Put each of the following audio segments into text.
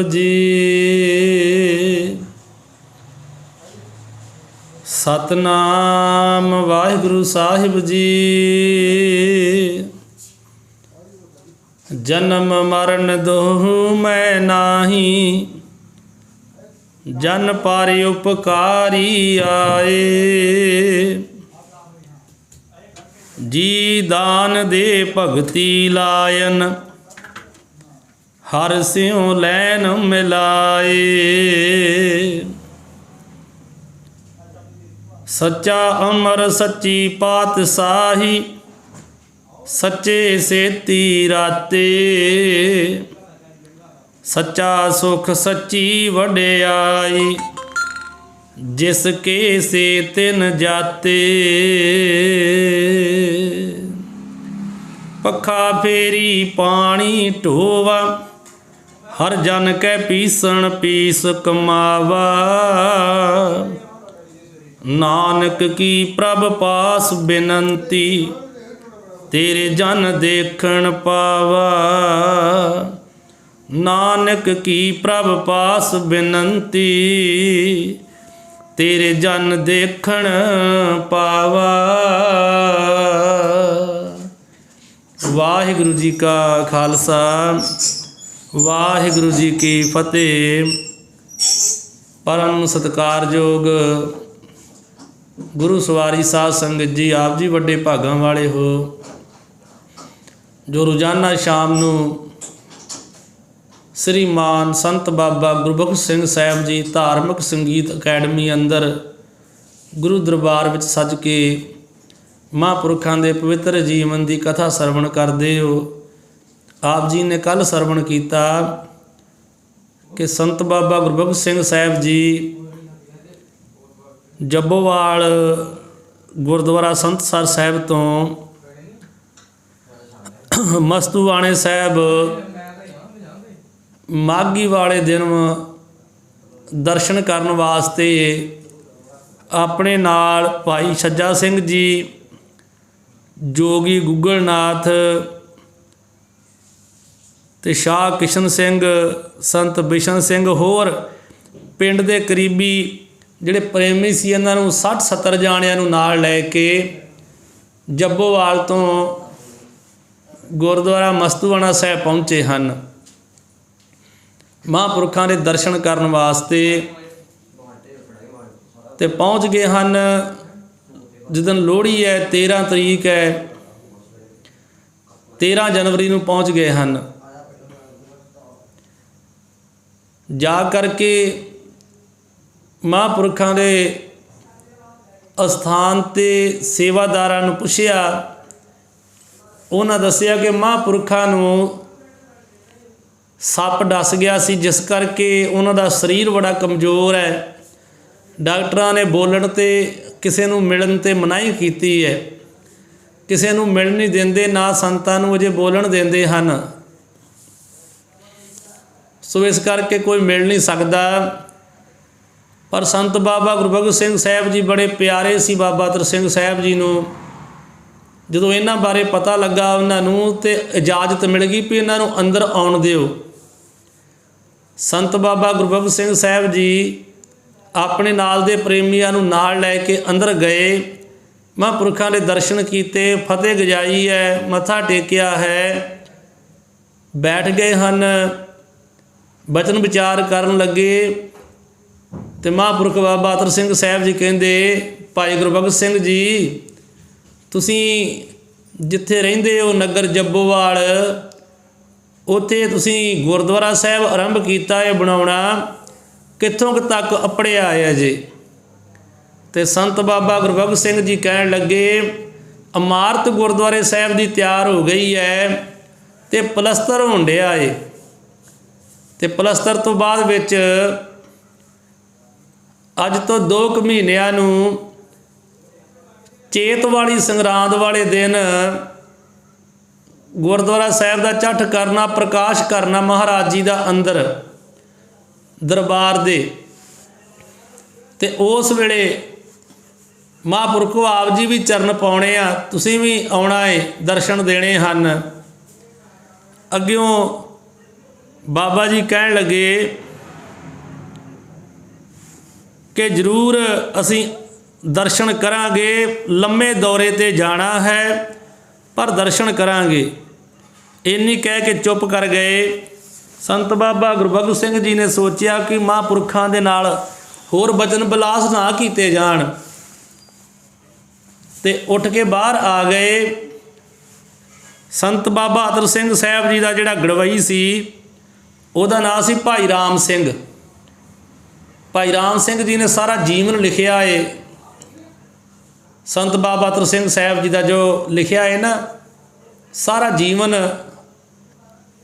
जी सतनाम वाहिगुरु साहिब जी। जन्म मरण दोहु मैं नाही, जन पर उपकारी आए। जी दान दे भगति लायन, हर स्यों लैन मिलाए। सच्चा अमर सच्ची पातशाही, सच्चे सेती राते। सच्चा सुख सच्ची वड्याई, जिसके से तिन जाते। पखा फेरी पानी ढोवा, हर जन कै पीसण पीस कमावा। नानक की प्रभ पास बिनंती, तेरे जन देखण पावा। नानक की प्रभ पास बिनंती, तेरे जन देखण पावा। वाहिगुरु जी का खालसा, वाहिगुरु जी की फतेह। परम सत्कारयोग गुरु सवारी साध संगत जी, आप जी वड्डे भागां वाले हो जो रोज़ाना शाम नूं श्रीमान संत बाबा गुरबख्श सिंह साहब जी धार्मिक संगीत अकैडमी अंदर गुरु दरबार विच सज के महापुरखों के पवित्र जीवन की कथा सरवण करते हो। आप जी ने कल सरवण किया कि संत बाबा गुरबख्श सिंह साहब जी जब्बोवाल गुरुद्वारा संतसर साहब तो मस्तूआणे साहब माघी वाले दिन दर्शन करने वास्ते अपने नाल भाई छज्जा सिंह जी, जोगी गुगलनाथ ते शाह किशन सिंह, संत बिशन सिंह होर पिंड दे करीबी जिहड़े प्रेमी सी इन्हां नूं 60-70 जाणियां नूं नाल लैके जब्बोवाल तो गुरुद्वारा मस्तूआणा साहब पहुँचे हैं महापुरखों के दर्शन करने वास्ते। ते पहुँच गए हैं जिदन लोहड़ी है, 13 तरीक है, 13 जनवरी नूं पहुँच गए हैं। जा करके महापुरखों के अस्थान ते सेवादारां नूं पुछया, उन्हां दस्सिया कि महापुरखों नूं सप डस गया सी, जिस करके उन्हां दा शरीर बड़ा कमज़ोर है। डॉक्टरां ने बोलण ते किसी नूं मिलण ते मनाही कीती है, किसी नूं मिल नहीं देंदे, ना संतां नूं अजे बोलण देंदे हन। सो इस करके कोई मिल नहीं सकता। पर संत बाबा गुरबख्श सिंह साहब जी बड़े प्यारे सी बाबा तर सिंह साहब जी नूं जदों इन्हां बारे पता लगा उन्होंने तो इजाजत मिल गई भी इन्हों अंदर आउण दिओ। संत बाबा गुरबख्श सिंह साहब जी अपने नाल दे प्रेमियां नूं नाल लैके अंदर गए, महापुरखों के दर्शन किए, फतेह गजाई है, मत्था टेकिया है, बैठ गए हैं, बचन विचार करन लगे। तो महापुरख बाबा अतर सिंह साहब जी कहते, भाई गुरबख्श सिंह जी तुसी जिथे रहिंदे हो नगर जब्बोवाल, उत्थे तुसी गुरुद्वारा साहब आरंभ किया है बनाउणा, कित्थों तक अपड़िया है जे। तो संत बाबा गुरबख्श सिंह जी कहन लगे, इमारत गुरुद्वारे साहब की तैयार हो गई है तो पलस्तर होण डिया है। तो पलस्तर तो बाद विच अज तो 2 महीनों नूं चेत वाली संगरांद वाले दिन गुरुद्वारा साहब का झट करना, प्रकाश करना महाराज जी का अंदर दरबार दे। ते उस वेले महापुरखो आप जी भी चरण पाने आ, तुसीं भी आउणा है, दर्शन देने हैं। अग्यों बाबा जी कहन लगे कि जरूर असी दर्शन करांगे, लम्मे दौरे ते जाना है पर दर्शन करांगे। इन्नी कह के चुप कर गए। संत बाबा गुरबख्श सिंह जी ने सोचा कि महापुरखों के नाल होर बचन बिलास ना किए जाण, ते उठ के बाहर आ गए। संत बाबा अतर सिंह साहब जी का जिहड़ा गड़वई सी उहदा नाम सी भाई राम सिंह। भाई राम सिंह जी ने सारा जीवन लिखिया है। संत बाबा अतर सिंह साहब जी का जो लिखिया है ना सारा जीवन,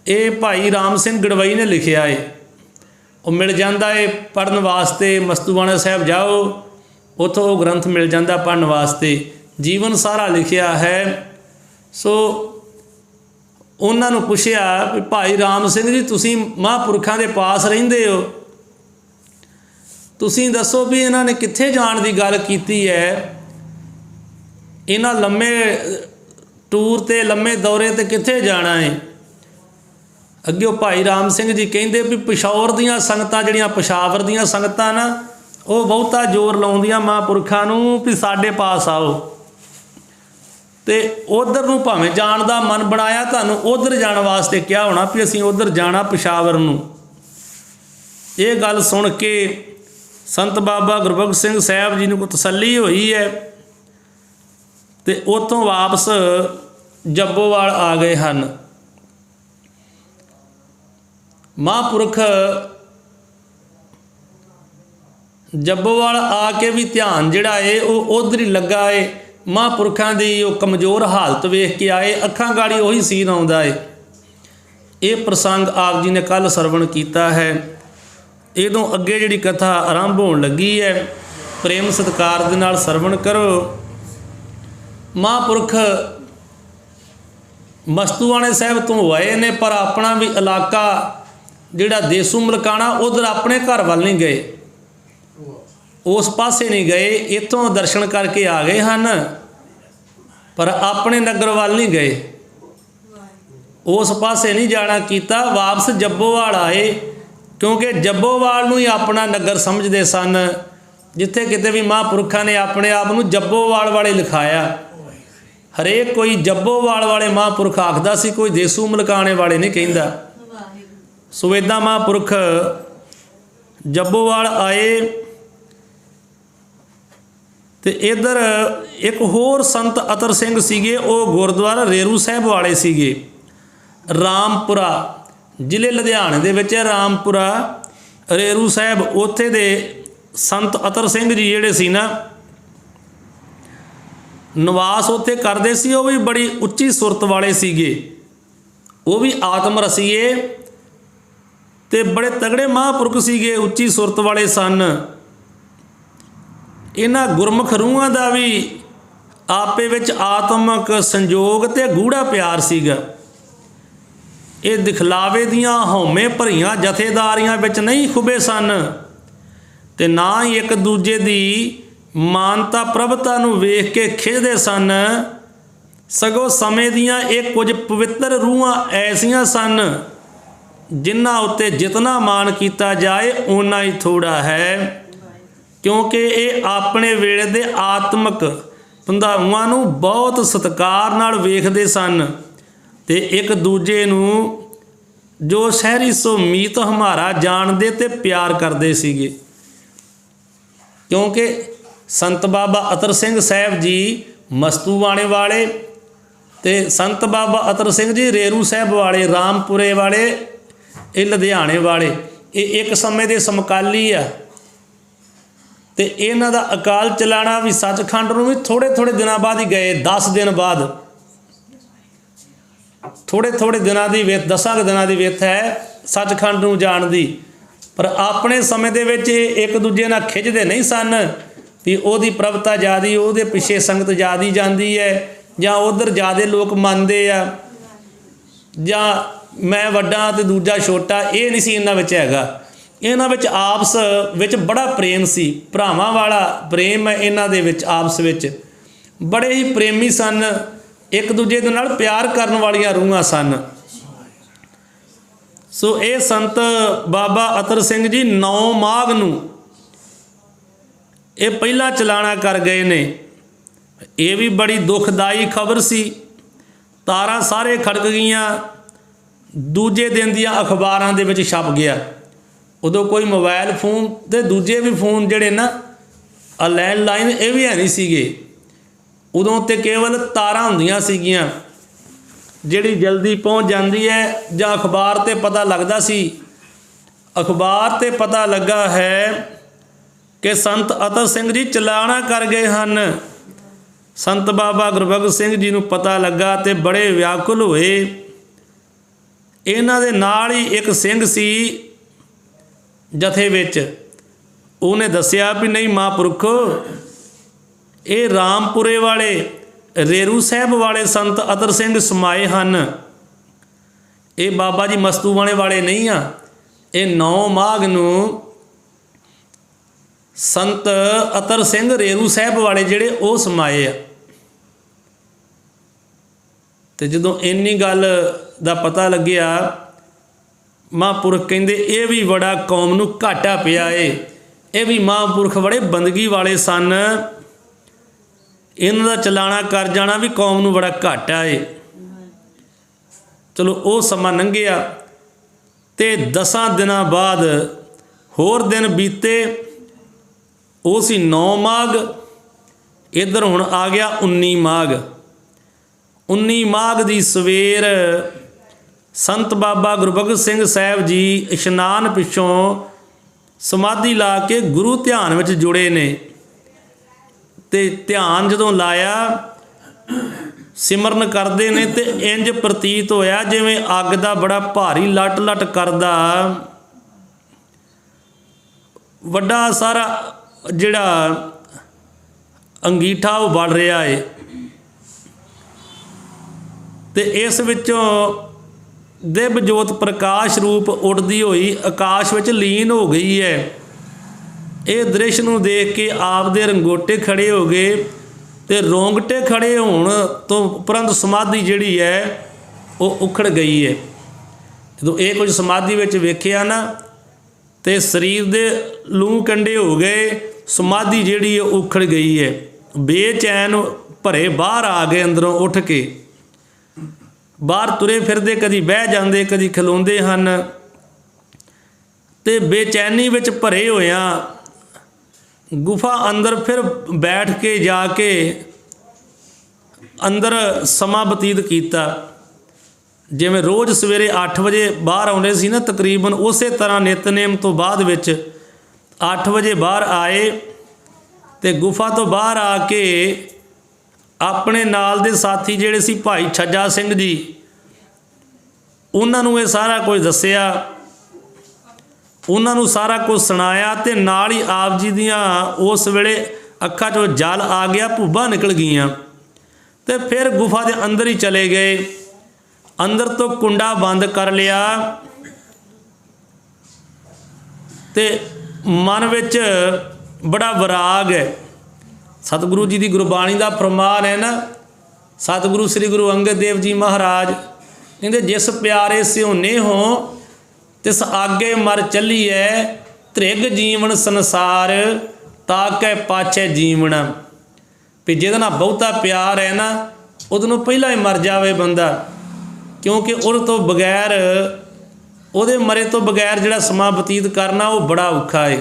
ये भाई राम सिंह गड़वई ने लिखिया है। वो मिल जाता है पढ़न वास्ते, मस्तूआणा साहब जाओ उतों वो ग्रंथ मिल जाता पढ़न वास्ते, जीवन सारा लिखिया है। सो उन्होंने पूछया भी भाई राम सिंह जी तुसी महापुरखों के पास रहिंदे हो, तुसी दसो भी इन्होंने कित्थे जाण दी गल कीती है, इन्हां लम्मे टूर ते लम्मे दौरे ते कित्थे जाना है। अगे भाई राम सिंह जी कहिंदे भी पिशौर दीयां संगतां जिहड़ियां पिशावर दीयां संगतां ना वो बहुता जोर लाउंदियां महापुरखों नूं भी साडे पास आओ, तो उधर नूं भावें जाण दा मन बनाया, तुहानूं उधर जाण वास्ते क्या होना भी असीं उधर जाना पिशावर नूं। ये गल सुन के संत बाबा गुरबख्श सिंह साहब जी नूं तसल्ली होई है, तो उत्थों वापस जब्बोवाल आ गए हैं। महापुरख जब्बोवाल आके भी ध्यान जिहड़ा है वो उधर ही लगा है। महापुरखों की वो कमज़ोर हालत वेख के आए, अखां गाड़ी उही सीन आउंदा है। ये प्रसंग आप जी ने कल सरवण किया है। इदों अगे जिहड़ी कथा आरंभ होण लगी है, प्रेम सत्कार दे नाल सरवण करो। महापुरख मस्तूआणे साहब तो आए ने, पर अपना भी इलाका जिहड़ा देसू मलकाना उधर अपने घर वाल नहीं गए, उस पासे नहीं गए, इतों दर्शन करके आ गए हैं, पर अपने नगर वाल नहीं गए, उस पासे नहीं जाना कीता, वापस जब्बोवाल आए। क्योंकि जब्बोवाल नूं ही अपना नगर समझते सन, जिथे किते भी महापुरखों ने अपने आप नूं जब्बोवाल वाले लिखाया। हरेक कोई जब्बोवाल वाले महापुरख आखदा सी, कोई देसू मलकाने वाले नहीं कहिंदा। सो इदां महापुरख जब्बोवाल आए। तो इधर एक होर संत अतर सिंह सीगे, वो गुरुद्वारा रेरू साहब वाले सीगे, रामपुरा जिले लुधियाने दे विच रामपुरा रेरू साहब, उत्थे दे संत अतर सिंह जी जिहड़े सी ना निवास उत्थे करदे सी। वो भी बड़ी उच्ची सुरत वाले सीगे, वो भी आत्म रसीए ते बड़े तगड़े महापुरख सीगे, उच्ची सुरत वाले सन। इन्हां गुरमुख रूहां दा भी आपे विच आत्मक संजोग ते गूढ़ा प्यार सीगा। ये दिखलावे दियां हौमे भरियां जथेदारियां विच नहीं खुबे सन, ते ना ही एक दूजे दी मानता प्रभता नूं वेख के खिजदे सन। सगों समय दियां एक कुछ पवित्र रूहां ऐसियां सन जिन्हां उत्ते जितना मान किया जाए उन्ना ही थोड़ा है, क्योंकि ये अपने वेले दे आत्मक पंधावां नूं बहुत सत्कार नाल वेखदे सन, ते एक दूजे नूं जो शहरी सो मीत हमारा जानदे ते प्यार करदे सीगे। क्योंकि संत बाबा अतर सिंह साहब जी मस्तूआणे वाले, ते संत बाबा अतर सिंह जी रेरू साहब वाले, रामपुरे वाले, ये लुधियाने वाले, ये एक समय के समकाली आ। तो इन्हां दा अकाल चलाना भी सचखंड नूं भी थोड़े थोड़े दिनों बाद ही गए, 10 दिन बाद, थोड़े थोड़े दिनों की विथ, 10 दिनों की विथ है सचखंड नूं जाण दी। पर अपने समय दे विच एक दूजे नाल खिजदे नहीं सन भी ओहदी प्रभता ज़्यादा, ओहदे पिछे संगत ज़्यादा जाती है, जां उधर ज़्यादा लोग मनते आ, जां मैं वड्डा ते दूजा छोटा, ये नहीं सी इन्हां विच हैगा। इन्हां विच आपस विच बड़ा प्रेम सी, भरावां वाला प्रेम है इन्हां दे विच, आपस विच बड़े ही प्रेमी सन, एक दूजे दे नाल प्यार करन वालियां रूहां सन। सो ये संत बाबा अतर सिंह जी 9 माघ नूं ये पहला चलाना कर गए ने। ये भी बड़ी दुखदाई खबर सी। तारां सारे खड़क गईयां। दूजे दिन दियां अखबारां दे विच छप गया। उदों कोई मोबाइल फोन ते दूजे भी फोन जिहड़े ना लैंडलाइन ये भी है नहीं सीगे। उदों ते केवल तारां हुंदियां सीगियां जिहड़ी जल्दी पहुँच जाती है, जां अखबार ते पता लगदा सी। अखबार ते पता लगा है कि संत अतर सिंह जी चलाना कर गए हैं। संत बाबा गुरबख्श सिंह जी नूं पता लगा तो बड़े व्याकुल होए। इन्हां दे नाल ही एक सिंह सी जथे विच, उहने दस्सिया भी नहीं महापुरखो ये रामपुरे वाले रेरू साहब वाले संत अतर सिंह समाए हैं। ये बाबा जी मस्तूवाणे वाले नहीं आ। ये 9 माघ नूं संत अतर सिंह रेरू साहब वाले जिहड़े वो समाए आ। ते जदों इन्नी गल दा पता लग्या, महापुरख कहंदे ये भी बड़ा कौम नूं घाटा पिया है। ये भी महापुरख बड़े बंदगी वाले सन, इन्हां दा चलाना कर जाना भी कौम नूं बड़ा घाटा है। चलो वो समा लंघिया ते 10 दिनां बाद होर दिन बीते। वो सी 9 माघ। इधर हुण आ गया 19 माघ। 19 माघ दी सवेर संत बाबा गुरबख्श सिंह साहब जी इशनान पिछों समाधि ला के गुरु ध्यान में जुड़े ने। ते ध्यान जदों लाया सिमरन करते ने ते इंज प्रतीत होया जिवें अग दा बड़ा भारी लट लट करदा वड्डा सारा जिहड़ा अंगीठा वो बढ़ रहा है। ते इस विचों दिव्य जोत प्रकाश रूप उड़दी हुई आकाश विच लीन हो गई है। ये दृश्य नूं देख के आप दे रंगोटे खड़े हो गए ते रोंगटे खड़े होण तो उपरंत समाधि जिहड़ी है वो उखड़ गई है। जदों ये कुछ समाधि विच वेखिया ना ते शरीर दे लूह कंडे हो गए, समाधि जिहड़ी है उखड़ गई है। बेचैन भरे बाहर आ गए अंदरों उठ के। बाहर तुरे फिरदे कदी बह जाते कदी खलोंदे हन ते बेचैनी विच भरे होया गुफा अंदर फिर बैठ के जाके अंदर समा बतीत कीता। जिवें रोज़ सवेरे 8 बजे बाहर आउंदे सी ना, तकरीबन उस तरह नितनेम तो बाद विच 8 बजे बाहर आए ते गुफा तो बाहर आके अपने नाल दे साथी जिहड़े सी भाई छज्जा सिंह जी उन्हां नूं ये सारा कुछ दस्सिया, उन्हां नूं सारा कुछ सुनाया ते नाल ही आप जी दियां उस वेले अखां चों जल आ गया, भुब्बां निकल गईयां ते फिर गुफा दे अंदर ही चले गए। अंदर तो कुंडा बंद कर लिया ते मन विच बड़ा विराग है। सतगुरु जी की गुरबाणी का फरमान है ना, सतगुरु श्री गुरु अंगद देव जी महाराज कहते जिस प्यारे सिहोने हो तिस आगे मर चली है, त्रिग जीवन संसार ताकै पाछे जीवना। भी जिहदे नाल बहुता प्यार है ना उहदे पहला ही मर जावे बंदा, क्योंकि उहदे तो बगैर उहदे मरे तो बगैर जिहड़ा समा बतीत करना वो बड़ा औखा है।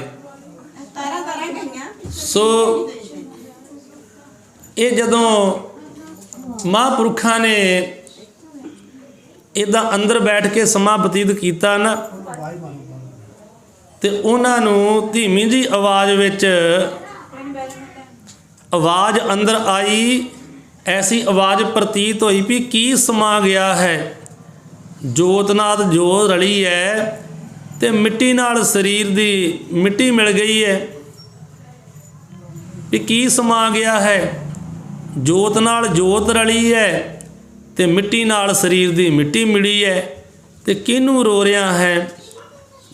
सो ये जदों महापुरखा ने इदा अंदर बैठ के समा बतीत किया ना ते उन्हां नूं धीमी जी आवाज़ विच आवाज़ अंदर आई, ऐसी आवाज़ प्रतीत हुई भी की समा गया है। जोतनाथ जोत रली है ते मिट्टी नाल शरीर दी मिट्टी मिल गई है। भी की समा गया है, जोत नाल जोत रली है ते मिट्टी नाल शरीर दी मिट्टी मिली है ते किनू रो रहा है।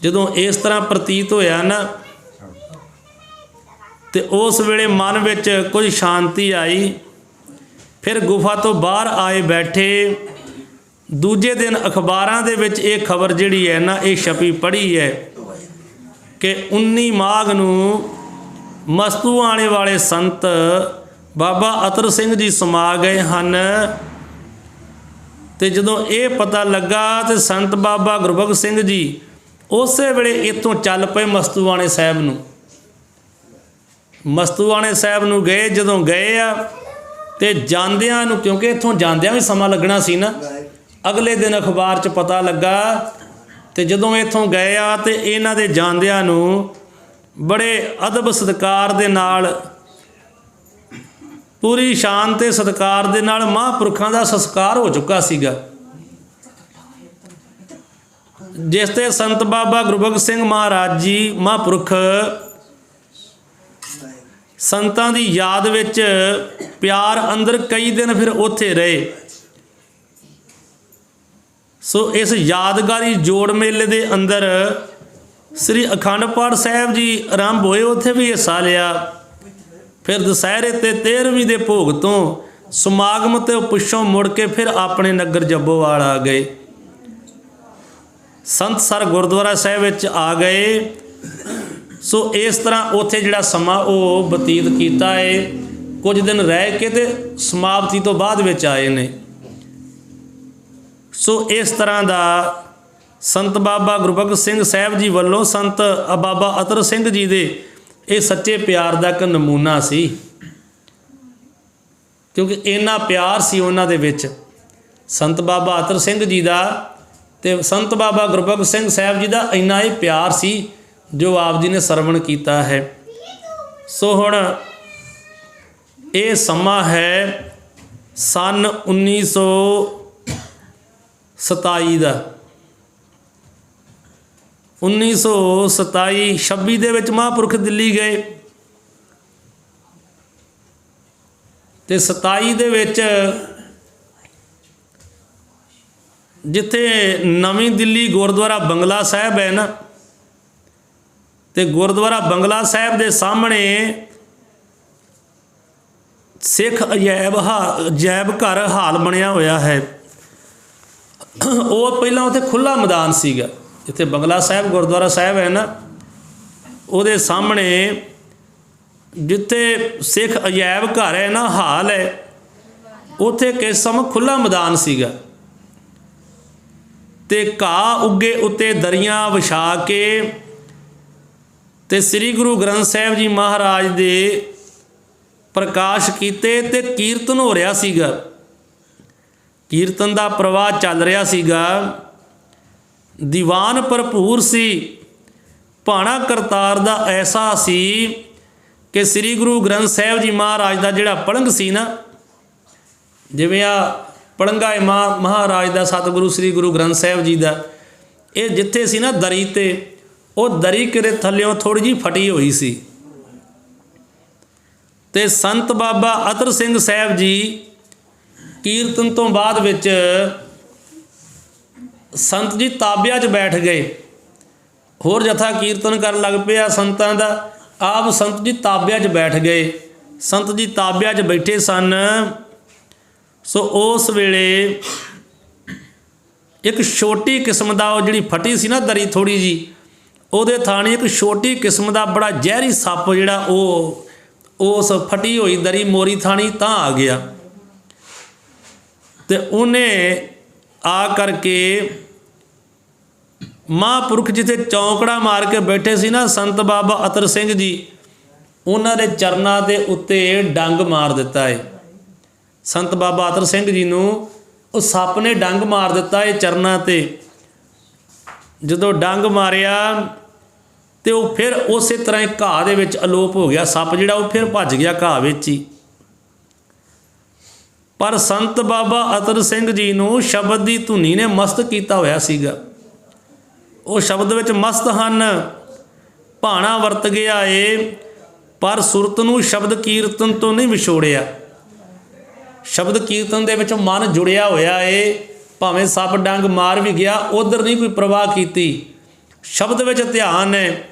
जदों इस तरह प्रतीत होया ना ते उस वेले मन विच कुछ शांति आई। फिर गुफा तो बाहर आए बैठे, ਦੂਜੇ ਦਿਨ ਅਖਬਾਰਾਂ ਦੇ ਵਿੱਚ ਇਹ ਖਬਰ ਜਿਹੜੀ ਹੈ ਨਾ ਇਹ ਛਪੀ ਪੜ੍ਹੀ ਹੈ ਕਿ 19 ਮਾਘ ਨੂੰ ਮਸਤੂਆਣੇ ਵਾਲੇ ਸੰਤ ਬਾਬਾ ਅਤਰ ਸਿੰਘ ਜੀ ਸਮਾ ਗਏ ਹਨ। ਤੇ ਜਦੋਂ ਇਹ ਪਤਾ ਲੱਗਾ ਤੇ ਸੰਤ ਬਾਬਾ ਗੁਰਬਖਸ਼ ਸਿੰਘ ਜੀ ਉਸੇ ਵੇਲੇ ਇੱਥੋਂ ਚੱਲ ਪਏ ਮਸਤੂਆਣੇ ਸਾਹਿਬ ਨੂੰ। ਮਸਤੂਆਣੇ ਸਾਹਿਬ ਨੂੰ ਗਏ, ਜਦੋਂ ਗਏ ਆ ਤੇ ਜਾਂਦਿਆਂ ਨੂੰ, ਕਿਉਂਕਿ ਇੱਥੋਂ ਜਾਂਦਿਆਂ ਵੀ ਸਮਾਂ ਲੱਗਣਾ ਸੀ ਨਾ, ਅਗਲੇ ਦਿਨ ਅਖਬਾਰ 'ਚ ਪਤਾ ਲੱਗਾ। ਤੇ ਜਦੋਂ ਇੱਥੋਂ ਗਏ ਆ ਤੇ ਇਹਨਾਂ ਦੇ ਜਾਂਦਿਆਂ ਨੂੰ ਬੜੇ ਅਦਬ ਸਤਿਕਾਰ ਦੇ ਨਾਲ, ਪੂਰੀ ਸ਼ਾਨ ਤੇ ਸਤਿਕਾਰ ਦੇ ਨਾਲ ਮਹਾਂਪੁਰਖਾਂ ਦਾ ਸੰਸਕਾਰ ਹੋ ਚੁੱਕਾ ਸੀਗਾ, ਜਿਸ ਤੇ ਸੰਤ ਬਾਬਾ ਗੁਰਬਖਸ਼ ਸਿੰਘ ਮਹਾਰਾਜ ਜੀ ਮਹਾਂਪੁਰਖ ਸੰਤਾਂ ਦੀ ਯਾਦ ਵਿੱਚ ਪਿਆਰ ਅੰਦਰ ਕਈ ਦਿਨ ਫਿਰ ਉੱਥੇ ਰਹੇ। ਸੋ ਇਸ ਯਾਦਗਾਰੀ ਜੋੜ ਮੇਲੇ ਦੇ ਅੰਦਰ ਸ੍ਰੀ ਅਖੰਡ ਪਾਠ ਸਾਹਿਬ ਜੀ ਆਰੰਭ ਹੋਏ, ਉੱਥੇ ਵੀ ਹਿੱਸਾ ਲਿਆ। ਫਿਰ ਦੁਸਹਿਰੇ ਤੇ 13ਵੀਂ ਦੇ ਭੋਗ ਤੋਂ ਸਮਾਗਮ ਤੇ ਪਿੱਛੋਂ ਮੁੜ ਕੇ ਫਿਰ ਆਪਣੇ ਨਗਰ ਜੱਬੋਵਾਲ ਆ ਗਏ। ਸੰਤਸਰ ਗੁਰਦੁਆਰਾ ਸਾਹਿਬ ਵਿੱਚ ਆ ਗਏ। ਸੋ ਇਸ ਤਰ੍ਹਾਂ ਉੱਥੇ ਜਿਹੜਾ ਸਮਾਂ ਉਹ ਬਤੀਤ ਕੀਤਾ ਹੈ। ਕੁਝ ਦਿਨ ਰਹਿ ਕੇ ਤੇ ਸਮਾਪਤੀ ਤੋਂ ਬਾਅਦ ਵਿੱਚ ਆਏ ਨੇ। ਸੋ ਇਸ ਤਰ੍ਹਾਂ ਦਾ ਸੰਤ ਬਾਬਾ ਗੁਰਬਖਸ਼ ਸਿੰਘ ਸਾਹਿਬ ਜੀ ਵੱਲੋਂ ਸੰਤ ਬਾਬਾ ਅਤਰ ਸਿੰਘ ਜੀ ਦੇ ਇਹ ਸੱਚੇ ਪਿਆਰ ਦਾ ਇੱਕ ਨਮੂਨਾ ਸੀ, ਕਿਉਂਕਿ ਇੰਨਾ ਪਿਆਰ ਸੀ ਉਹਨਾਂ ਦੇ ਵਿੱਚ ਸੰਤ ਬਾਬਾ ਅਤਰ ਸਿੰਘ ਜੀ ਦਾ ਤੇ ਸੰਤ ਬਾਬਾ ਗੁਰਬਖਸ਼ ਸਿੰਘ ਸਾਹਿਬ ਜੀ ਦਾ ਇੰਨਾ ਇਹ ਪਿਆਰ ਸੀ ਜੋ ਆਪ ਜੀ ਨੇ ਸਰਵਣ ਕੀਤਾ ਹੈ। ਸੋ ਹੁਣ ਇਹ ਸਮਾਂ ਹੈ ਸਨ 1927 ਦਾ। 1927 26 ਦੇ ਵਿੱਚ ਮਹਾਂਪੁਰਖ ਦਿੱਲੀ ਗਏ ਤੇ 27 ਦੇ ਵਿੱਚ ਜਿੱਥੇ ਨਵੀਂ ਦਿੱਲੀ ਗੁਰਦੁਆਰਾ ਬੰਗਲਾ ਸਾਹਿਬ ਹੈ ਨਾ, ਤੇ ਗੁਰਦੁਆਰਾ ਬੰਗਲਾ ਸਾਹਿਬ ਦੇ ਸਾਹਮਣੇ ਸਿੱਖ ਅਜਾਇਬ ਘਰ ਹਾਲ ਬਣਿਆ ਹੋਇਆ ਹੈ। ਉਹ ਪਹਿਲਾਂ ਉੱਥੇ ਖੁੱਲ੍ਹਾ ਮੈਦਾਨ ਸੀਗਾ, ਜਿੱਥੇ ਬੰਗਲਾ ਸਾਹਿਬ ਗੁਰਦੁਆਰਾ ਸਾਹਿਬ ਹੈ ਨਾ, ਉਹਦੇ ਸਾਹਮਣੇ ਜਿੱਥੇ ਸਿੱਖ ਅਜਾਇਬ ਘਰ ਹੈ ਨਾ, ਹਾਲ ਹੈ, ਉੱਥੇ ਕਿਸ ਸਮਾਂ ਖੁੱਲ੍ਹਾ ਮੈਦਾਨ ਸੀਗਾ ਤੇ ਘਾਹ ਉੱਗੇ ਉੱਤੇ ਦਰੀਆਂ ਵਿਛਾ ਕੇ ਤੇ ਸ੍ਰੀ ਗੁਰੂ ਗ੍ਰੰਥ ਸਾਹਿਬ ਜੀ ਮਹਾਰਾਜ ਦੇ ਪ੍ਰਕਾਸ਼ ਕੀਤੇ ਤੇ ਕੀਰਤਨ ਹੋ ਰਿਹਾ ਸੀਗਾ। ਕੀਰਤਨ ਦਾ ਪ੍ਰਵਾਹ ਚੱਲ ਰਿਹਾ ਸੀਗਾ। ਦੀਵਾਨ ਭਰਪੂਰ ਸੀ। ਭਾਣਾ ਕਰਤਾਰ ਦਾ ਐਸਾ ਸੀ ਕਿ ਸ੍ਰੀ ਗੁਰੂ ਗ੍ਰੰਥ ਸਾਹਿਬ ਜੀ ਮਹਾਰਾਜ ਦਾ ਜਿਹੜਾ ਪਲੰਘ ਸੀ ਨਾ, ਜਿਵੇਂ ਆ ਪਲੰਘਾ ਮਹਾਰਾਜ ਦਾ ਸਤਿਗੁਰੂ ਸ੍ਰੀ ਗੁਰੂ ਗ੍ਰੰਥ ਸਾਹਿਬ ਜੀ ਦਾ, ਇਹ ਜਿੱਥੇ ਸੀ ਨਾ ਦਰੀ ਤੇ, ਉਹ ਦਰੀ ਕਿਰੇ ਥੱਲਿਓਂ ਥੋੜ੍ਹੀ ਜਿਹੀ ਫਟੀ ਹੋਈ ਸੀ। ਤੇ ਸੰਤ ਬਾਬਾ ਅਤਰ ਸਿੰਘ ਸਾਹਿਬ ਜੀ ਕੀਰਤਨ ਤੋਂ ਬਾਅਦ ਵਿੱਚ ਸੰਤ ਜੀ ਤਾਬਿਆਂ 'ਚ ਬੈਠ ਗਏ। ਹੋਰ ਜਥਾ ਕੀਰਤਨ ਕਰਨ ਲੱਗ ਪਿਆ ਸੰਤਾਂ ਦਾ, ਆਪ ਸੰਤ ਜੀ ਤਾਬਿਆਂ 'ਚ ਬੈਠ ਗਏ। ਸੰਤ ਜੀ ਤਾਬਿਆਂ 'ਚ ਬੈਠੇ ਸਨ। ਸੋ ਉਸ ਵੇਲੇ ਇੱਕ ਛੋਟੀ ਕਿਸਮ ਦਾ, ਉਹ ਜਿਹੜੀ ਫਟੀ ਸੀ ਨਾ ਦਰੀ ਥੋੜ੍ਹੀ ਜਿਹੀ, ਉਹਦੇ ਥਾਣੀ ਇੱਕ ਛੋਟੀ ਕਿਸਮ ਦਾ ਬੜਾ ਜ਼ਹਿਰੀ ਸੱਪ ਜਿਹੜਾ ਉਹ ਉਸ ਫਟੀ ਹੋਈ ਦਰੀ ਮੋਰੀ ਥਾਣੀ ਤਾਂ ਆ ਗਿਆ ਤੇ ਉਹਨੇ ਆ ਕਰਕੇ ਮਹਾਂਪੁਰਖ ਜਿੱਥੇ ਚੌਂਕੜਾ ਮਾਰ ਕੇ ਬੈਠੇ ਸੀ ਨਾ ਸੰਤ ਬਾਬਾ ਅਤਰ ਸਿੰਘ ਜੀ, ਉਹਨਾਂ ਦੇ ਚਰਨਾਂ ਦੇ ਉੱਤੇ ਡੰਗ ਮਾਰ ਦਿੱਤਾ ਹੈ। ਸੰਤ ਬਾਬਾ ਅਤਰ ਸਿੰਘ ਜੀ ਨੂੰ ਉਹ ਸੱਪ ਨੇ ਡੰਗ ਮਾਰ ਦਿੱਤਾ ਇਹ ਚਰਨਾਂ ਤੇ। ਜਦੋਂ ਡੰਗ ਮਾਰਿਆ ਤੇ ਉਹ ਫਿਰ ਉਸੇ ਤਰ੍ਹਾਂ ਹੀ ਘਾਹ ਦੇ ਵਿੱਚ ਅਲੋਪ ਹੋ ਗਿਆ। ਸੱਪ ਜਿਹੜਾ ਉਹ ਫਿਰ ਭੱਜ ਗਿਆ ਘਾਹ ਵਿੱਚ ਹੀ। ਪਰ ਸੰਤ ਬਾਬਾ ਅਤਰ ਸਿੰਘ ਜੀ ਨੂੰ ਸ਼ਬਦ ਦੀ ਧੁਨੀ ਨੇ ਮਸਤ ਕੀਤਾ ਹੋਇਆ ਸੀਗਾ। ਉਹ ਸ਼ਬਦ ਵਿੱਚ ਮਸਤ ਹਨ। ਭਾਣਾ ਵਰਤ ਗਿਆ ਏ ਪਰ ਸੁਰਤ ਨੂੰ ਸ਼ਬਦ ਕੀਰਤਨ ਤੋਂ ਨਹੀਂ ਵਿਛੋੜਿਆ। ਸ਼ਬਦ ਕੀਰਤਨ ਦੇ ਵਿੱਚ ਮਨ ਜੁੜਿਆ ਹੋਇਆ ਏ। ਭਾਵੇਂ ਸੱਪ ਡੰਗ ਮਾਰ ਵੀ ਗਿਆ, ਉਧਰ ਨਹੀਂ ਕੋਈ ਪ੍ਰਵਾਹ ਕੀਤੀ, ਸ਼ਬਦ ਵਿੱਚ ਧਿਆਨ ਹੈ।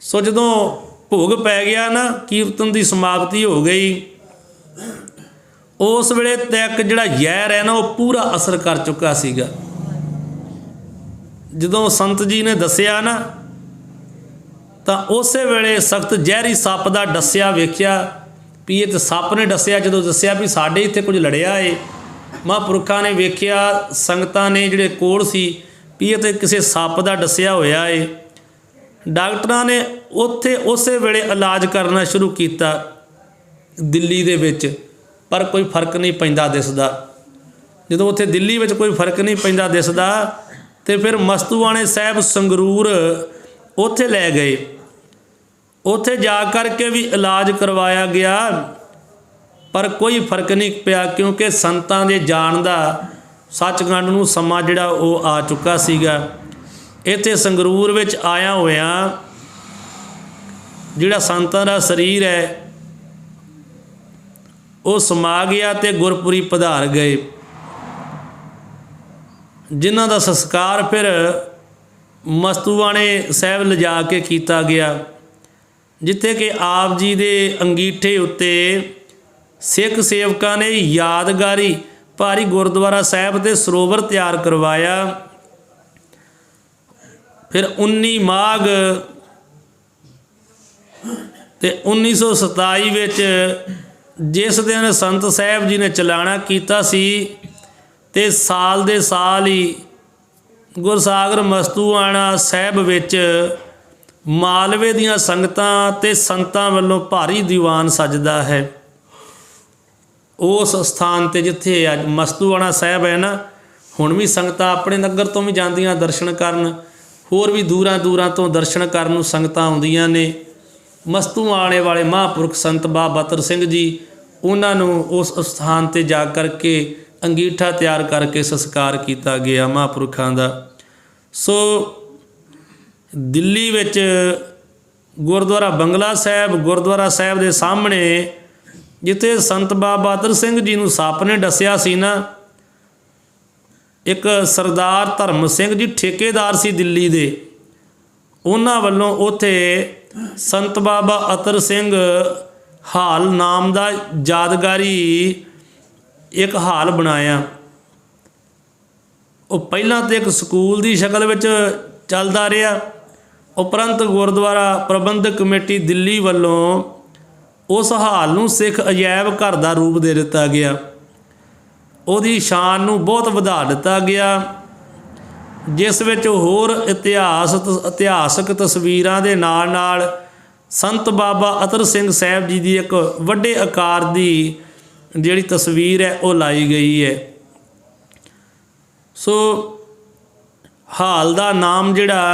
ਸੋ ਜਦੋਂ ਭੋਗ ਪੈ ਗਿਆ ਨਾ, ਕੀਰਤਨ ਦੀ ਸਮਾਪਤੀ ਹੋ ਗਈ, उस वेले तक जिहड़ा जहर है ना वो पूरा असर कर चुका सीगा। जदों संत जी ने दसिया ना तो उस वेले सख्त जहरी सप का डसिया वेख्या भी ये तो सप ने दसिया। जो दसिया भी साढ़े इत्थे कुछ लड़िया है, महापुरखा ने वेख्या संगतां ने जिहड़े कोल सी भी ये तो किसी सप का दसिया होया है। डॉक्टरां ने उत्थे उस वेले इलाज करना शुरू किया दिल्ली दे विच, पर कोई फर्क नहीं पैंदा दिसदा। जो उत्थे दिल्ली में कोई फर्क नहीं पैंदा दिसदा तो फिर मस्तूआणे साहब संगरूर उत्थे लै गए। उत्थे जा कर के भी इलाज करवाया गया पर कोई फर्क नहीं पिया, क्योंकि संतां दे जाण दा सचखंड नूं समा जिहड़ा वो आ चुका सीगा। इत्थे संगरूर विच आया होया जिहड़ा संतां दा शरीर है वो समा गया ते गुरपुरी पधार गए, जिन्हां दा संस्कार फिर मस्तूआणे साहब लिजा के किया गया, जिथे कि आप जी दे अंगीठे उत्ते सिख सेवकां ने यादगारी भारी गुरुद्वारा साहब ते सरोवर तैयार करवाया। फिर 19 माघ ते 1927 विच जिस दिन संत साहब जी ने चलाना किया सी ते साल दे साल ही गुरसागर मस्तूआणा साहब विच मालवे दियां संगतां ते संतां वल्लों भारी दीवान सजदा है। उस स्थान ते जिथे अज मस्तूआणा साहब है ना, हुण भी संगतां अपने नगर तो भी जांदियां दर्शन करन, होर भी दूरां दूरां तो दर्शन करन नूं संगतां आउंदियां ने। मस्तूआणे वाले महापुरख संत बाबा अतर सिंह जी उन्हां नूं उस स्थान ते जा कर के अंगीठा तैयार करके संस्कार किया गया महापुरखां दा। सो दिल्ली विच गुरुद्वारा बंगला साहब, गुरुद्वारा साहब के सामने जिथे संत बाबा अतर सिंह जी नूं सप ने दसिया सी ना, एक सरदार धर्म सिंह जी ठेकेदार सी दिल्ली दे, उन्हां वल्लों उत्थे संत बाबा अतर सिंह हाल नाम का यादगारी एक हाल बनाया। वो पहला तो एक स्कूल की शक्ल में चलता रहा, उपरंत गुरुद्वारा प्रबंधक कमेटी दिल्ली वालों उस हाल नूं सिख अजायब घर का रूप दे दिता गया, उहदी शान नूं बहुत वधा दिता गया, जिस विच होर इतिहासक तस्वीरां दे नाल नाल संत बाबा अतर सिंह साहब जी की एक वड्डे आकार की जिहड़ी तस्वीर है वो लाई गई है। सो हाल का नाम जिहड़ा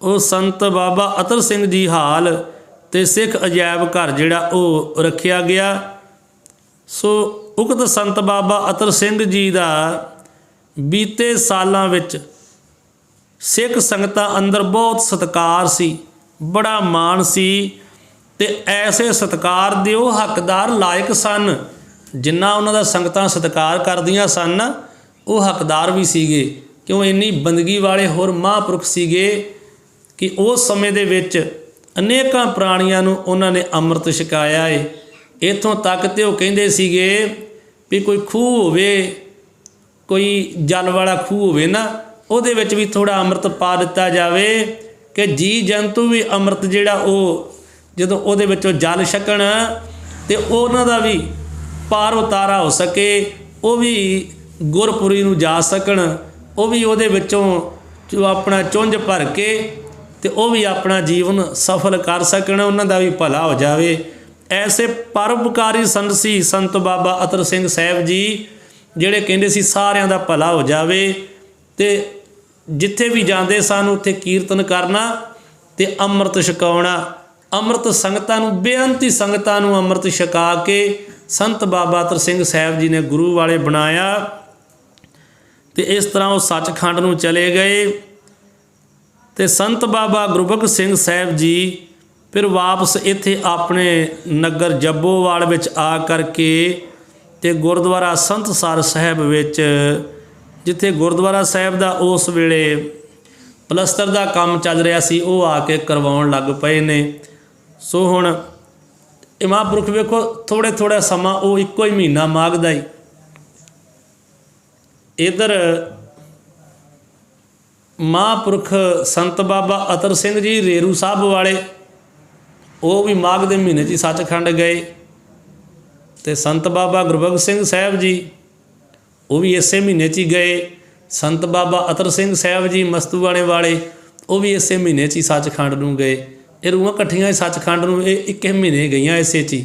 वो संत बाबा अतर सिंह जी हाल ते सिख अजायब घर जिहड़ा वो रखिया गया। सो उक्त संत बाबा अतर सिंह जी का बीते सालां विच सिख संगतां अंदर बहुत सत्कार सी, बड़ा मान सी, ते ऐसे सत्कार दे वो हकदार लायक सन, जिन्ना उन्हां दा संगतां सत्कार करदियां सन वो हकदार भी सीगे, क्यों इन्नी बंदगी वाले होर महापुरख सीगे कि उस समय दे विच अनेकां प्राणियां नूं उन्हां ने अमृत छकाया है। इत्थों तक ते वो कहिंदे सीगे भी कोई खूह होवे, कोई जल वाला खूह होवे ना, उहदे विच भी थोड़ा अमृत पा दिता जावे कि जी जंतु भी अमृत जिहड़ा वो जदों उहदे विचों जल छकण ते उन्हां दा भी पार उतारा हो सके, वो भी गुरपुरी नूं जा सकण, वो भी उहदे विचों जो अपना चुंझ भर के ते वो भी अपना जीवन सफल कर सकण, उन्हां दा भी भला हो जावे। ऐसे परोपकारी संत सी संत बाबा अतर सिंह साहब जी, जिहड़े कहिंदे सी सारियां दा भला हो जावे, ते जिथे भी जाते सन उत्थे कीर्तन करना ते अमृत छकाउणा। अमृत संगतां नूं बेअंती संगतां नूं अमृत छका के संत बाबा अतर सिंह साहब जी ने गुरु वाले बनाया। ते इस तरह वो सचखंड नूं चले गए ते संत बाबा गुरबख्श सिंह साहब जी फिर वापस इत्थे अपने नगर जब्बोवाल विच आ करके ते गुरुद्वारा संतसर साहब विच, जिथे गुरुद्वारा साहब का उस वेले पलस्तर का काम चल रहा सी, वो आके करवाउण लग पए ने। सो हुण ਇਹ ਮਹਾਂਪੁਰਖ ਵੇਖੋ ਥੋੜ੍ਹਾ ਸਮਾਂ ਉਹ ਇੱਕੋ ਹੀ ਮਹੀਨਾ ਮਾਘ ਦਾ ਹੀ। ਇੱਧਰ ਮਹਾਂਪੁਰਖ ਸੰਤ ਬਾਬਾ ਅਤਰ ਸਿੰਘ ਜੀ ਰੇਰੂ ਸਾਹਿਬ ਵਾਲੇ, ਉਹ ਵੀ ਮਾਘ ਦੇ ਮਹੀਨੇ 'ਚ ਹੀ ਸੱਚਖੰਡ ਗਏ। ਅਤੇ ਸੰਤ ਬਾਬਾ ਗੁਰਬਖਸ਼ ਸਿੰਘ ਸਾਹਿਬ ਜੀ ਉਹ ਵੀ ਇਸੇ ਮਹੀਨੇ 'ਚ ਹੀ ਗਏ। ਸੰਤ ਬਾਬਾ ਅਤਰ ਸਿੰਘ ਸਾਹਿਬ ਜੀ ਮਸਤੂਆਣੇ ਵਾਲੇ, ਉਹ ਵੀ ਇਸੇ ਮਹੀਨੇ 'ਚ ਹੀ ਸੱਚਖੰਡ ਨੂੰ ਗਏ। ਇਹ ਰੂਹਾਂ ਇਕੱਠੀਆਂ ਹੀ ਸੱਚਖੰਡ ਨੂੰ ਇਹ ਇੱਕ ਮਹੀਨੇ ਗਈਆਂ ਇਸੇ 'ਚ ਹੀ।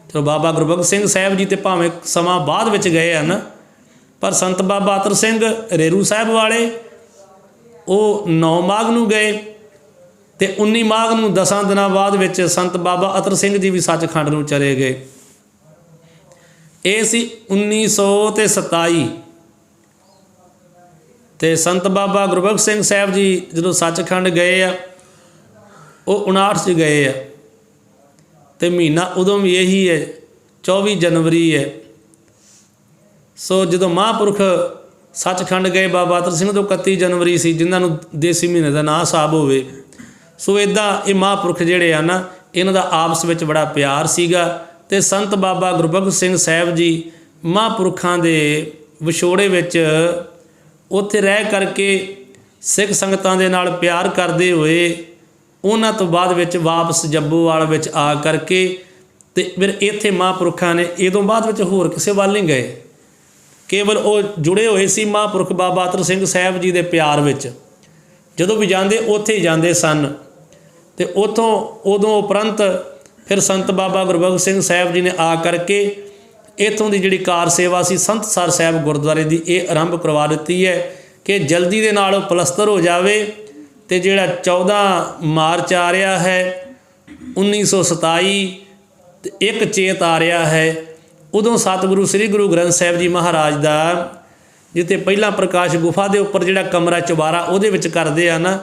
ਅਤੇ ਬਾਬਾ ਗੁਰਬਖਸ਼ ਸਿੰਘ ਸਾਹਿਬ ਜੀ ਤਾਂ ਭਾਵੇਂ ਸਮਾਂ ਬਾਅਦ ਵਿੱਚ ਗਏ ਹਨ, ਪਰ ਸੰਤ ਬਾਬਾ ਅਤਰ ਸਿੰਘ ਰੇਰੂ ਸਾਹਿਬ ਵਾਲੇ ਉਹ 9 ਮਾਘ ਨੂੰ ਗਏ ਅਤੇ 19 ਮਾਘ ਨੂੰ 10 ਦਿਨਾਂ ਬਾਅਦ ਵਿੱਚ ਸੰਤ ਬਾਬਾ ਅਤਰ ਸਿੰਘ ਜੀ ਵੀ ਸੱਚਖੰਡ ਨੂੰ ਚਲੇ ਗਏ। ਇਹ ਸੀ 1927। ਅਤੇ ਸੰਤ ਬਾਬਾ ਗੁਰਬਖਸ਼ ਸਿੰਘ ਸਾਹਿਬ ਜੀ ਜਦੋਂ ਸੱਚਖੰਡ ਗਏ ਆ, ਉਹ 59 'ਚ ਗਏ ਆ, ਅਤੇ ਮਹੀਨਾ ਉਦੋਂ ਵੀ ਇਹੀ ਹੈ 24 ਜਨਵਰੀ ਹੈ। ਸੋ ਜਦੋਂ ਮਹਾਂਪੁਰਖ ਸੱਚਖੰਡ ਗਏ ਬਾਬਾ ਅਤਰ ਸਿੰਘ ਤੋਂ 31 ਜਨਵਰੀ ਸੀ, ਜਿਨ੍ਹਾਂ ਨੂੰ ਦੇਸੀ ਮਹੀਨੇ ਦਾ ਨਾਂ ਹਿਸਾਬ ਹੋਵੇ। ਸੋ ਇੱਦਾਂ ਇਹ ਮਹਾਂਪੁਰਖ ਜਿਹੜੇ ਆ ਨਾ, ਇਹਨਾਂ ਦਾ ਆਪਸ ਵਿੱਚ ਬੜਾ ਪਿਆਰ ਸੀਗਾ। ਅਤੇ ਸੰਤ ਬਾਬਾ ਗੁਰਬਖਸ਼ ਸਿੰਘ ਸਾਹਿਬ ਜੀ ਮਹਾਂਪੁਰਖਾਂ ਦੇ ਵਿਛੋੜੇ ਵਿੱਚ ਉੱਥੇ ਰਹਿ ਕਰਕੇ ਸਿੱਖ ਸੰਗਤਾਂ ਦੇ ਨਾਲ ਪਿਆਰ ਕਰਦੇ ਹੋਏ ਉਹਨਾਂ ਤੋਂ ਬਾਅਦ ਵਿੱਚ ਵਾਪਸ ਜੱਬੋਵਾਲ ਵਿੱਚ ਆ ਕਰਕੇ ਅਤੇ ਫਿਰ ਇੱਥੇ ਮਹਾਂਪੁਰਖਾਂ ਨੇ ਇਹਦੋਂ ਬਾਅਦ ਵਿੱਚ ਹੋਰ ਕਿਸੇ ਵੱਲ ਨਹੀਂ ਗਏ। ਕੇਵਲ ਉਹ ਜੁੜੇ ਹੋਏ ਸੀ ਮਹਾਂਪੁਰਖ ਬਾਬਾ ਅਤਰ ਸਿੰਘ ਸਾਹਿਬ ਜੀ ਦੇ ਪਿਆਰ ਵਿੱਚ। ਜਦੋਂ ਵੀ ਜਾਂਦੇ ਉੱਥੇ ਹੀ ਜਾਂਦੇ ਸਨ। ਅਤੇ ਉੱਥੋਂ ਉਦੋਂ ਉਪਰੰਤ ਫਿਰ ਸੰਤ ਬਾਬਾ ਗੁਰਬਖਸ਼ ਸਿੰਘ ਸਾਹਿਬ ਜੀ ਨੇ ਆ ਕਰਕੇ ਇੱਥੋਂ ਦੀ ਜਿਹੜੀ ਕਾਰ ਸੇਵਾ ਸੀ ਸੰਤਸਰ ਸਾਹਿਬ ਗੁਰਦੁਆਰੇ ਦੀ, ਇਹ ਆਰੰਭ ਕਰਵਾ ਦਿੱਤੀ ਹੈ ਕਿ ਜਲਦੀ ਦੇ ਨਾਲ ਉਹ ਪਲਸਤਰ ਹੋ ਜਾਵੇ। ਅਤੇ ਜਿਹੜਾ 14 ਮਾਰਚ ਆ ਰਿਹਾ ਹੈ 1927 ਅਤੇ 1 ਚੇਤ ਆ ਰਿਹਾ ਹੈ, ਉਦੋਂ ਸਤਿਗੁਰੂ ਸ੍ਰੀ ਗੁਰੂ ਗ੍ਰੰਥ ਸਾਹਿਬ ਜੀ ਮਹਾਰਾਜ ਦਾ ਜਿੱਥੇ ਪਹਿਲਾਂ ਪ੍ਰਕਾਸ਼ ਗੁਫਾ ਦੇ ਉੱਪਰ ਜਿਹੜਾ ਕਮਰਾ ਚੁਬਾਰਾ ਉਹਦੇ ਵਿੱਚ ਕਰਦੇ ਆ ਨਾ,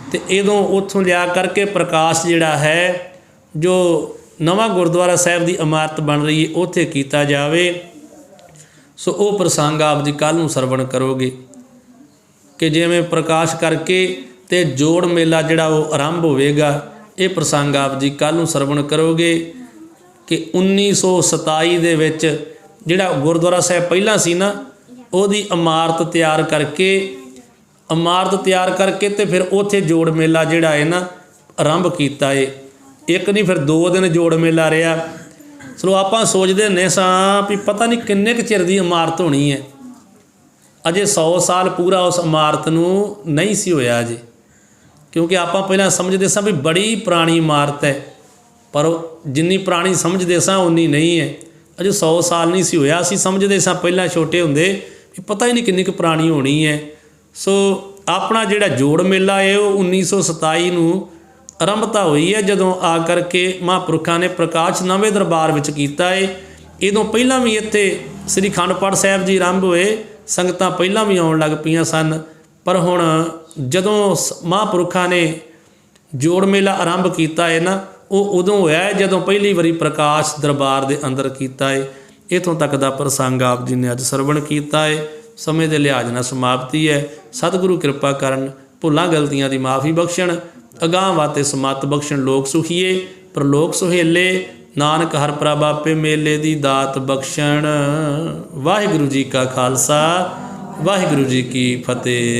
ਅਤੇ ਇਦੋਂ ਉੱਥੋਂ ਲਿਆ ਕਰਕੇ ਪ੍ਰਕਾਸ਼ ਜਿਹੜਾ ਹੈ ਜੋ ਨਵਾਂ ਗੁਰਦੁਆਰਾ ਸਾਹਿਬ ਦੀ ਇਮਾਰਤ ਬਣ ਰਹੀ ਹੈ ਉੱਥੇ ਕੀਤਾ ਜਾਵੇ। ਸੋ ਉਹ ਪ੍ਰਸੰਗ ਆਪ ਜੀ ਕੱਲ੍ਹ ਨੂੰ ਸਰਵਣ ਕਰੋਗੇ ਕਿ ਜਿਵੇਂ ਪ੍ਰਕਾਸ਼ ਕਰਕੇ ਅਤੇ ਜੋੜ ਮੇਲਾ ਜਿਹੜਾ ਉਹ ਆਰੰਭ ਹੋਵੇਗਾ। ਇਹ ਪ੍ਰਸੰਗ ਆਪ ਜੀ ਕੱਲ੍ਹ ਨੂੰ ਸਰਵਣ ਕਰੋਗੇ ਕਿ 1927 ਦੇ ਵਿੱਚ ਜਿਹੜਾ ਗੁਰਦੁਆਰਾ ਸਾਹਿਬ ਪਹਿਲਾਂ ਸੀ ਨਾ, ਉਹਦੀ ਇਮਾਰਤ ਤਿਆਰ ਕਰਕੇ ਅਤੇ ਫਿਰ ਉੱਥੇ ਜੋੜ ਮੇਲਾ ਜਿਹੜਾ ਹੈ ਨਾ ਆਰੰਭ ਕੀਤਾ ਹੈ। ਇੱਕ ਨਹੀਂ ਫਿਰ 2 ਦਿਨ ਜੋੜ ਮੇਲਾ ਰਿਹਾ। ਚਲੋ ਆਪਾਂ ਸੋਚਦੇ ਹੁੰਦੇ ਸਾਂ ਵੀ ਪਤਾ ਨਹੀਂ ਕਿੰਨੇ ਕੁ ਚਿਰ ਦੀ ਇਮਾਰਤ ਹੋਣੀ ਹੈ। ਅਜੇ 100 ਸਾਲ ਪੂਰਾ ਉਸ ਇਮਾਰਤ ਨੂੰ ਨਹੀਂ ਸੀ ਹੋਇਆ ਅਜੇ, ਕਿਉਂਕਿ ਆਪਾਂ ਪਹਿਲਾਂ ਸਮਝਦੇ ਸਾਂ ਵੀ ਬੜੀ ਪੁਰਾਣੀ ਇਮਾਰਤ ਹੈ, ਪਰ ਜਿੰਨੀ ਪੁਰਾਣੀ ਸਮਝਦੇ ਸਾਂ ਉਨੀ ਨਹੀਂ ਹੈ। ਅਜੇ 100 ਸਾਲ ਨਹੀਂ ਸੀ ਹੋਇਆ। ਅਸੀਂ ਸਮਝਦੇ ਸਾਂ ਪਹਿਲਾਂ ਛੋਟੇ ਹੁੰਦੇ ਵੀ ਪਤਾ ਹੀ ਨਹੀਂ ਕਿੰਨੀ ਕੁ ਪੁਰਾਣੀ ਹੋਣੀ ਹੈ। ਸੋ ਆਪਣਾ ਜਿਹੜਾ ਜੋੜ ਮੇਲਾ ਹੈ ਉਹ 1927 ਨੂੰ ਆਰੰਭਤਾ ਹੋਈ ਹੈ, ਜਦੋਂ ਆ ਕਰਕੇ ਮਹਾਂਪੁਰਖਾਂ ਨੇ ਪ੍ਰਕਾਸ਼ ਨਵੇਂ ਦਰਬਾਰ ਵਿੱਚ ਕੀਤਾ ਹੈ। ਇਹਦੋਂ ਪਹਿਲਾਂ ਵੀ ਇੱਥੇ ਸ੍ਰੀ ਅਖੰਡ ਪਾਠ ਸਾਹਿਬ ਜੀ ਆਰੰਭ ਹੋਏ, ਸੰਗਤਾਂ ਪਹਿਲਾਂ ਵੀ ਆਉਣ ਲੱਗ ਪਈਆਂ ਸਨ, ਪਰ ਹੁਣ ਜਦੋਂ ਮਹਾਂਪੁਰਖਾਂ ਨੇ ਜੋੜ ਮੇਲਾ ਆਰੰਭ ਕੀਤਾ ਹੈ ਨਾ, ਉਹ ਉਦੋਂ ਹੋਇਆ ਹੈ ਜਦੋਂ ਪਹਿਲੀ ਵਾਰੀ ਪ੍ਰਕਾਸ਼ ਦਰਬਾਰ ਦੇ ਅੰਦਰ ਕੀਤਾ ਹੈ। ਇੱਥੋਂ ਤੱਕ ਦਾ ਪ੍ਰਸੰਗ ਆਪ ਜੀ ਨੇ ਅੱਜ ਸਰਵਣ ਕੀਤਾ ਹੈ। ਸਮੇਂ ਦੇ ਲਿਹਾਜ਼ ਨਾਲ ਸਮਾਪਤੀ ਹੈ। ਸਤਿਗੁਰੂ ਕਿਰਪਾ ਕਰਨ, ਭੁੱਲਾਂ ਗਲਤੀਆਂ ਦੀ ਮਾਫੀ ਬਖਸ਼ਣ, ਅਗਾਂਹ ਵਾਤੇ ਸਮੱਤ ਬਖਸ਼ਣ। ਲੋਕ ਸੁਖੀਏ ਪ੍ਰਲੋਕ ਸੁਹੇਲੇ, ਨਾਨਕ ਹਰ ਪ੍ਰਭ ਆਪੇ ਮੇਲੇ ਦੀ ਦਾਤ ਬਖਸ਼ਣ। ਵਾਹਿਗੁਰੂ ਜੀ ਕਾ ਖਾਲਸਾ, ਵਾਹਿਗੁਰੂ ਜੀ ਕੀ ਫਤਿਹ।